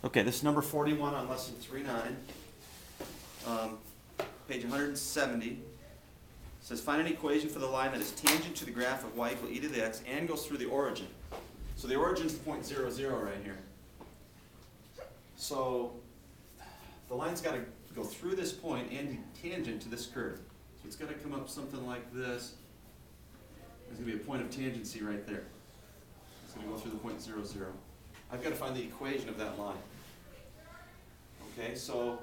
Okay, this is number 41 on lesson 3.9, page 170. It says, find an equation for the line that is tangent to the graph of y equal e to the x and goes through the origin. So the origin is point 0, 0 right here. So the line's got to go through this point and be tangent to this curve. So it's got to come up something like this. There's going to be a point of tangency right there. It's going to go through the point 0, 0. I've got to find the equation of that line. Okay, so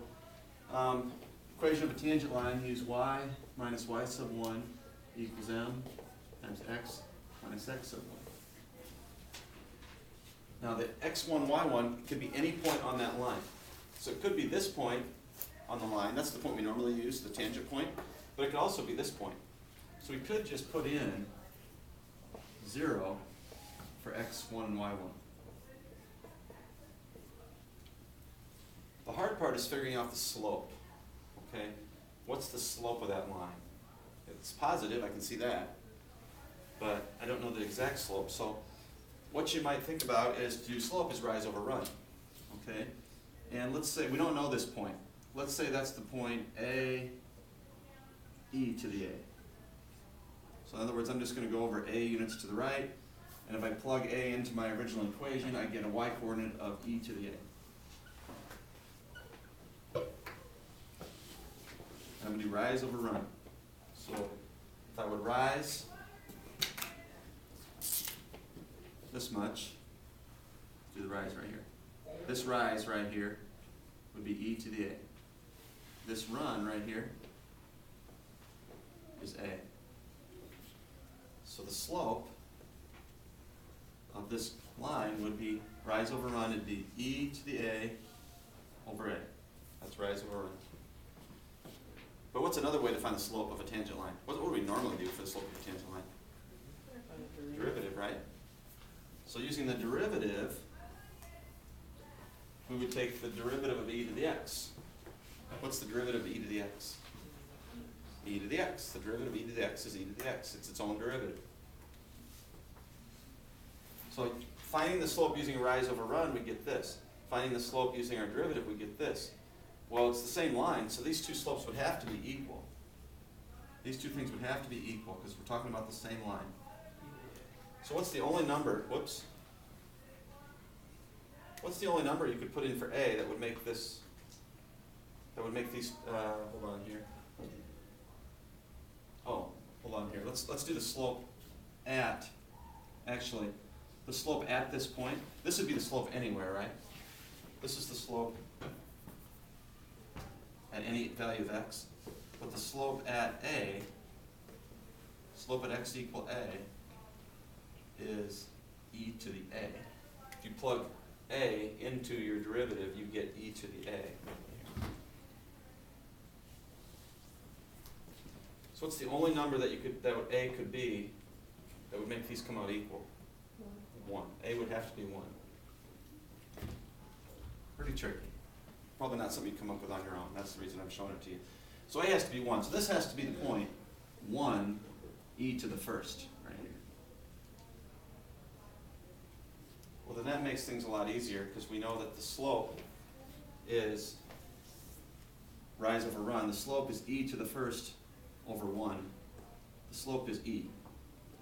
equation of a tangent line, use y minus y sub 1 equals m times x minus x sub 1. Now the x1, y1 could be any point on that line. So it could be this point on the line. That's the point we normally use, the tangent point. But it could also be this point. So we could just put in 0 for x1 and y1. The hard part is figuring out the slope. Okay, what's the slope of that line? It's positive, I can see that, but I don't know the exact slope. So what you might think about is to do slope is rise over run. Okay, and let's say we don't know this point. Let's say that's the point a e to the a. So in other words, I'm just going to go over a units to the right, and if I plug a into my original equation, I get a y coordinate of e to the a. I'm going to do rise over run. So if I would rise this much, do the rise right here. This rise right here would be e to the a. This run right here is a. So the slope of this line would be rise over run, it'd be e to the a over a. That's rise over run. But what's another way to find the slope of a tangent line? What do we normally do for the slope of a tangent line? Derivative, right? So using the derivative, we would take the derivative of e to the x. What's the derivative of e to the x? E to the x. The derivative of e to the x is e to the x. It's its own derivative. So finding the slope using a rise over run, we get this. Finding the slope using our derivative, we get this. Well, it's the same line, so these two slopes would have to be equal. These two things would have to be equal because we're talking about the same line. So what's the only number, whoops. What's the only number you could put in for a that would make this, that would make these, hold on here. Oh, hold on here. Let's do the slope at, actually, the slope at this point. This would be the slope anywhere, right? This is the slope at any value of x, but the slope at a, slope at x equal a, is e to the a. If you plug a into your derivative, you get e to the a. So what's the only number that you could, that a could be, that would make these come out equal? 1. A would have to be 1. Pretty tricky. Probably not something you come up with on your own. That's the reason I'm showing it to you. So a has to be 1. So this has to be the point 1 e to the first right here. Well, then that makes things a lot easier because we know that the slope is rise over run. The slope is e to the first over 1. The slope is e.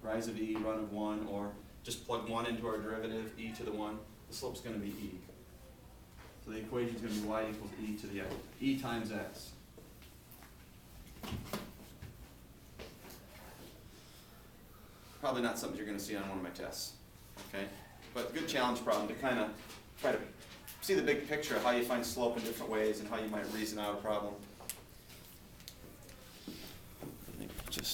Rise of e, run of 1, or just plug 1 into our derivative, e to the 1. The slope's going to be e. So the equation is going to be y equals e to the x, e times x. Probably not something you're going to see on one of my tests, okay? But good challenge problem to kind of try to see the big picture of how you find slope in different ways and how you might reason out a problem. Just